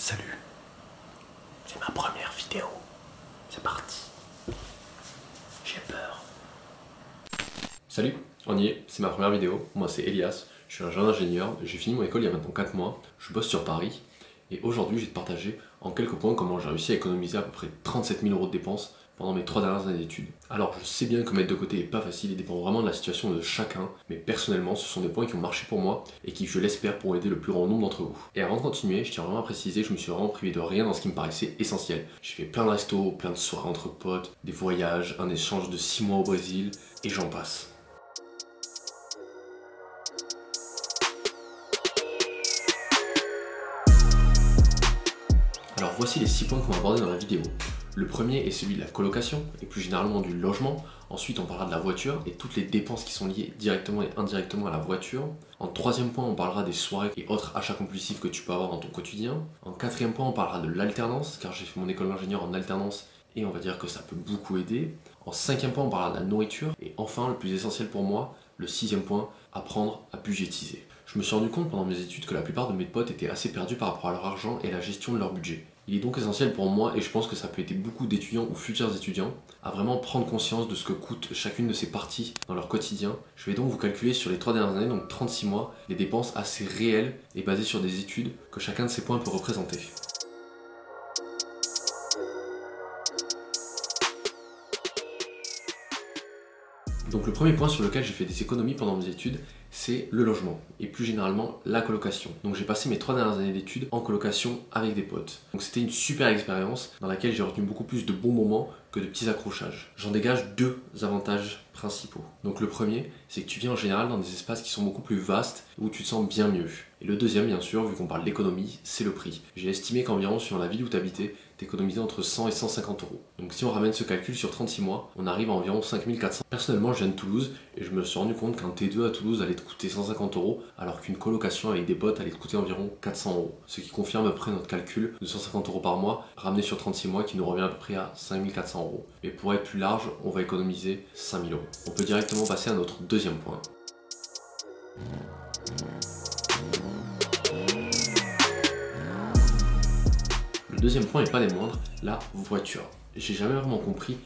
Salut, c'est ma première vidéo, c'est parti, j'ai peur. Salut, on y est, c'est ma première vidéo, moi c'est Elias, je suis un jeune ingénieur, j'ai fini mon école il y a maintenant 4 mois, je bosse sur Paris, et aujourd'hui je vais te partager en quelques points comment j'ai réussi à économiser à peu près 37 000 € de dépenses pendant mes 3 dernières années d'études. Alors je sais bien que mettre de côté est pas facile, il dépend vraiment de la situation de chacun, mais personnellement ce sont des points qui ont marché pour moi et qui je l'espère pourront aider le plus grand nombre d'entre vous. Et avant de continuer, je tiens vraiment à préciser que je me suis vraiment privé de rien dans ce qui me paraissait essentiel. J'ai fait plein de restos, plein de soirées entre potes, des voyages, un échange de 6 mois au Brésil, et j'en passe. Alors voici les 6 points qu'on va aborder dans la vidéo. Le premier est celui de la colocation, et plus généralement du logement. Ensuite on parlera de la voiture et toutes les dépenses qui sont liées directement et indirectement à la voiture. En troisième point on parlera des soirées et autres achats compulsifs que tu peux avoir dans ton quotidien. En quatrième point on parlera de l'alternance, car j'ai fait mon école d'ingénieur en alternance et on va dire que ça peut beaucoup aider. En cinquième point on parlera de la nourriture. Et enfin le plus essentiel pour moi, le sixième point, apprendre à budgétiser. Je me suis rendu compte pendant mes études que la plupart de mes potes étaient assez perdus par rapport à leur argent et la gestion de leur budget. Il est donc essentiel pour moi, et je pense que ça peut aider beaucoup d'étudiants ou futurs étudiants, à vraiment prendre conscience de ce que coûte chacune de ces parties dans leur quotidien. Je vais donc vous calculer sur les 3 dernières années, donc 36 mois, les dépenses assez réelles et basées sur des études que chacun de ces points peut représenter. Donc le premier point sur lequel j'ai fait des économies pendant mes études, c'est le logement, et plus généralement la colocation. Donc j'ai passé mes 3 dernières années d'études en colocation avec des potes. Donc c'était une super expérience dans laquelle j'ai retenu beaucoup plus de bons moments que de petits accrochages. J'en dégage 2 avantages principaux. Donc le premier, c'est que tu viens en général dans des espaces qui sont beaucoup plus vastes, où tu te sens bien mieux. Et le deuxième, bien sûr, vu qu'on parle d'économie, c'est le prix. J'ai estimé qu'environ sur la ville où tu habitais, t'économisais entre 100 et 150 €. Donc si on ramène ce calcul sur 36 mois, on arrive à environ 5400. Personnellement, je viens de Toulouse, et je me suis rendu compte qu'un T2 à Toulouse allait te coûter 150 €, alors qu'une colocation avec des potes allait te coûter environ 400 €. Ce qui confirme à peu près notre calcul de 150 € par mois, ramené sur 36 mois, qui nous revient à peu près à 5400 €. Et pour être plus large, on va économiser 5000 €. On peut directement passer à notre deuxième point. Le deuxième point n'est pas des moindres, la voiture. J'ai jamais vraiment compris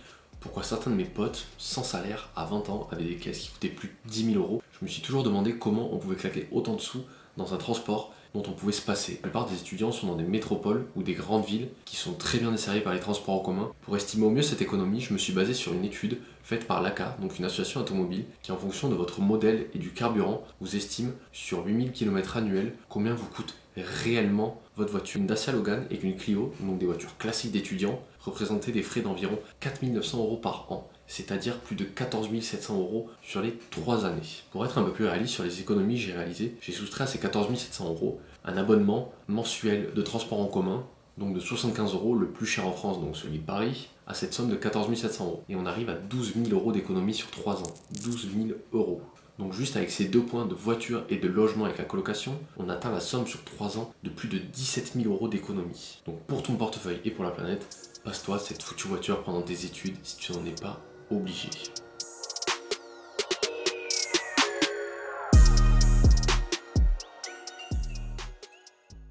pourquoi certains de mes potes, sans salaire, à 20 ans, avaient des caisses qui coûtaient plus de 10 000 €. Je me suis toujours demandé comment on pouvait claquer autant de sous dans un transport dont on pouvait se passer. La plupart des étudiants sont dans des métropoles ou des grandes villes qui sont très bien desservies par les transports en commun. Pour estimer au mieux cette économie, je me suis basé sur une étude faite par l'ACA, donc une association automobile, qui en fonction de votre modèle et du carburant, vous estime sur 8000 km annuels combien vous coûte réellement votre voiture. Une Dacia Logan et une Clio, donc des voitures classiques d'étudiants, représentaient des frais d'environ 4 900 € par an, c'est-à-dire plus de 14 700 € sur les 3 années. Pour être un peu plus réaliste sur les économies que j'ai réalisées, j'ai soustrait à ces 14 700 € un abonnement mensuel de transport en commun, donc de 75 €, le plus cher en France, donc celui de Paris, à cette somme de 14 700 €. Et on arrive à 12 000 € d'économie sur 3 ans. 12 000 €. Donc juste avec ces 2 points de voiture et de logement avec la colocation, on atteint la somme sur 3 ans de plus de 17 000 € d'économie. Donc pour ton portefeuille et pour la planète, passe-toi cette foutue voiture pendant tes études si tu n'en es pas obligé.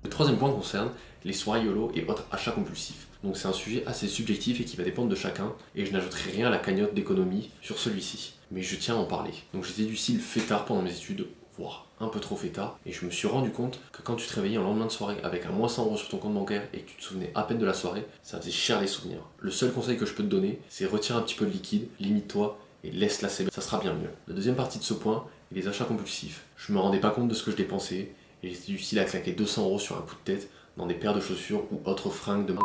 Le troisième point concerne les soirées YOLO et autres achats compulsifs. Donc c'est un sujet assez subjectif et qui va dépendre de chacun, et je n'ajouterai rien à la cagnotte d'économie sur celui-ci. Mais je tiens à en parler. Donc j'étais du style fêtard pendant mes études, voire un peu trop fêtard, et je me suis rendu compte que quand tu te réveillais un lendemain de soirée avec un moins 100 € sur ton compte bancaire et que tu te souvenais à peine de la soirée, ça faisait cher les souvenirs. Le seul conseil que je peux te donner, c'est retire un petit peu de liquide, limite-toi et laisse-la s'évader, ça sera bien mieux. La deuxième partie de ce point est les achats compulsifs. Je me rendais pas compte de ce que je dépensais, et j'étais du style à claquer 200 € sur un coup de tête dans des paires de chaussures ou autres fringues de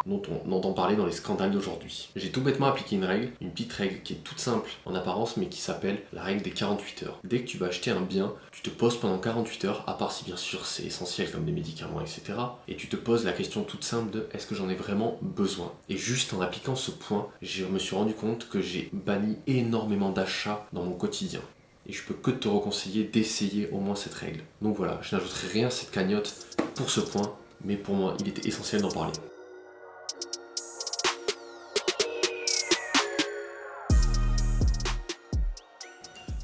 dont on entend parler dans les scandales d'aujourd'hui. J'ai tout bêtement appliqué une petite règle qui est toute simple en apparence mais qui s'appelle la règle des 48 heures. Dès que tu vas acheter un bien, tu te poses pendant 48 heures, à part si bien sûr c'est essentiel comme des médicaments, etc. Et tu te poses la question toute simple de est-ce que j'en ai vraiment besoin? Et juste en appliquant ce point, je me suis rendu compte que j'ai banni énormément d'achats dans mon quotidien. Et je peux que te reconseiller d'essayer au moins cette règle. Donc voilà, je n'ajouterai rien à cette cagnotte pour ce point, mais pour moi il était essentiel d'en parler.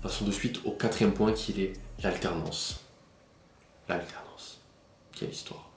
Passons de suite au quatrième point qui est l'alternance. L'alternance. Quelle histoire.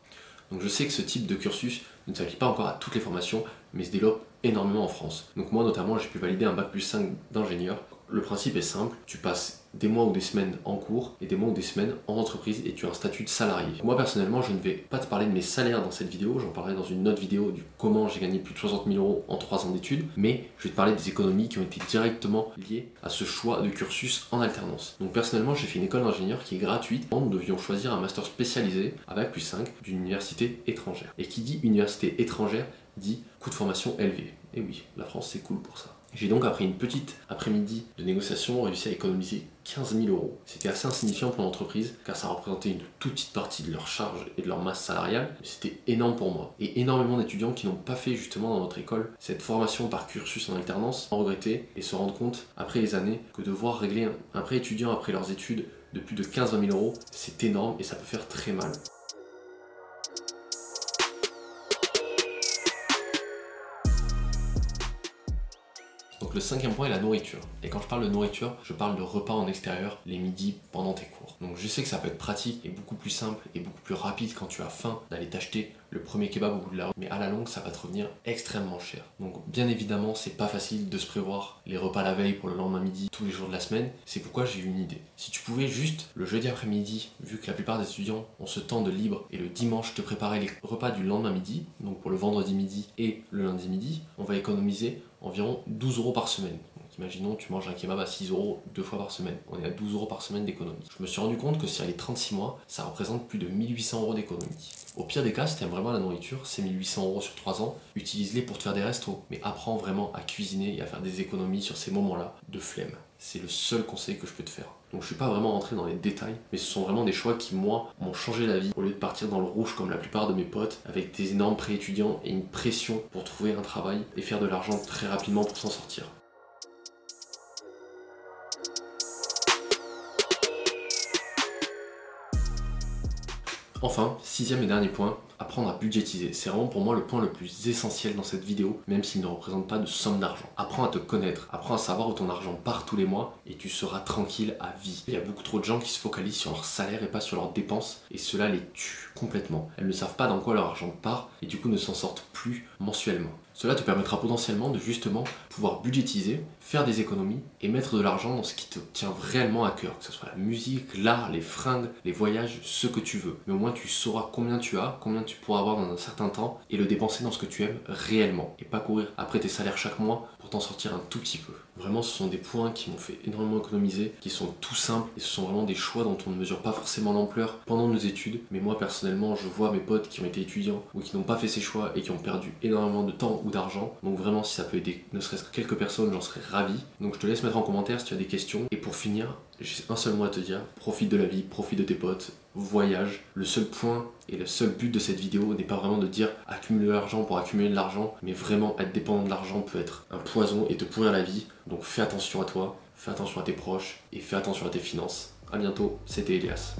Donc je sais que ce type de cursus ne s'applique pas encore à toutes les formations, mais se développe énormément en France. Donc moi notamment, j'ai pu valider un bac+5 d'ingénieur. Le principe est simple, tu passes des mois ou des semaines en cours et des mois ou des semaines en entreprise et tu as un statut de salarié. Moi personnellement, je ne vais pas te parler de mes salaires dans cette vidéo, j'en parlerai dans une autre vidéo du comment j'ai gagné plus de 60 000 € en 3 ans d'études, mais je vais te parler des économies qui ont été directement liées à ce choix de cursus en alternance. Donc personnellement, j'ai fait une école d'ingénieur qui est gratuite. Nous devions choisir un master spécialisé à bac+5 d'une université étrangère. Et qui dit université étrangère dit coût de formation élevé. Et oui, la France c'est cool pour ça. J'ai donc après une petite après-midi de négociation réussi à économiser 15 000 €. C'était assez insignifiant pour l'entreprise car ça représentait une toute petite partie de leur charge et de leur masse salariale. C'était énorme pour moi. Et énormément d'étudiants qui n'ont pas fait justement dans notre école cette formation par cursus en alternance en regretter et se rendre compte après les années que devoir régler un prêt étudiant après leurs études de plus de 15-20 000 €, c'est énorme et ça peut faire très mal. Donc le cinquième point est la nourriture. Et quand je parle de nourriture, je parle de repas en extérieur les midis pendant tes cours. Donc je sais que ça peut être pratique et beaucoup plus simple et beaucoup plus rapide quand tu as faim d'aller t'acheter le premier kebab au bout de la rue, mais à la longue ça va te revenir extrêmement cher. Donc bien évidemment c'est pas facile de se prévoir les repas la veille pour le lendemain midi tous les jours de la semaine. C'est pourquoi j'ai une idée. Si tu pouvais juste le jeudi après-midi, vu que la plupart des étudiants ont ce temps de libre, et le dimanche te préparer les repas du lendemain midi, donc pour le vendredi midi et le lundi midi, on va économiser environ 12 € par semaine. Donc imaginons tu manges un kebab à 6 € 2 fois par semaine. On est à 12 € par semaine d'économie. Je me suis rendu compte que sur les 36 mois, ça représente plus de 1800 € d'économie. Au pire des cas, si tu aimes vraiment la nourriture, ces 1800 € sur 3 ans, utilise-les pour te faire des restos. Mais apprends vraiment à cuisiner et à faire des économies sur ces moments-là de flemme. C'est le seul conseil que je peux te faire. Donc je suis pas vraiment rentré dans les détails, mais ce sont vraiment des choix qui, moi, m'ont changé la vie. Au lieu de partir dans le rouge comme la plupart de mes potes, avec des énormes prêts étudiants et une pression pour trouver un travail et faire de l'argent très rapidement pour s'en sortir. Enfin, sixième et dernier point, apprendre à budgétiser. C'est vraiment pour moi le point le plus essentiel dans cette vidéo, même s'il ne représente pas de somme d'argent. Apprends à te connaître, apprends à savoir où ton argent part tous les mois et tu seras tranquille à vie. Il y a beaucoup trop de gens qui se focalisent sur leur salaire et pas sur leurs dépenses et cela les tue complètement. Elles ne savent pas dans quoi leur argent part et du coup ne s'en sortent plus mensuellement. Cela te permettra potentiellement de justement pouvoir budgétiser, faire des économies et mettre de l'argent dans ce qui te tient réellement à cœur, que ce soit la musique, l'art, les fringues, les voyages, ce que tu veux. Mais au moins tu sauras combien tu as, combien tu pourras avoir dans un certain temps et le dépenser dans ce que tu aimes réellement et pas courir après tes salaires chaque mois pour t'en sortir un tout petit peu. Vraiment, ce sont des points qui m'ont fait énormément économiser, qui sont tout simples et ce sont vraiment des choix dont on ne mesure pas forcément l'ampleur pendant nos études. Mais moi personnellement, je vois mes potes qui ont été étudiants ou qui n'ont pas fait ces choix et qui ont perdu énormément de temps ou d'argent. Donc vraiment, si ça peut aider ne serait-ce que quelques personnes, j'en serais ravi. Donc je te laisse mettre en commentaire si tu as des questions. Et pour finir, j'ai un seul mot à te dire, profite de la vie, profite de tes potes, voyage. Le seul point et le seul but de cette vidéo n'est pas vraiment de dire accumuler de l'argent pour accumuler de l'argent, mais vraiment être dépendant de l'argent peut être un poison et te pourrir la vie. Donc fais attention à toi, fais attention à tes proches et fais attention à tes finances. A bientôt, c'était Elias.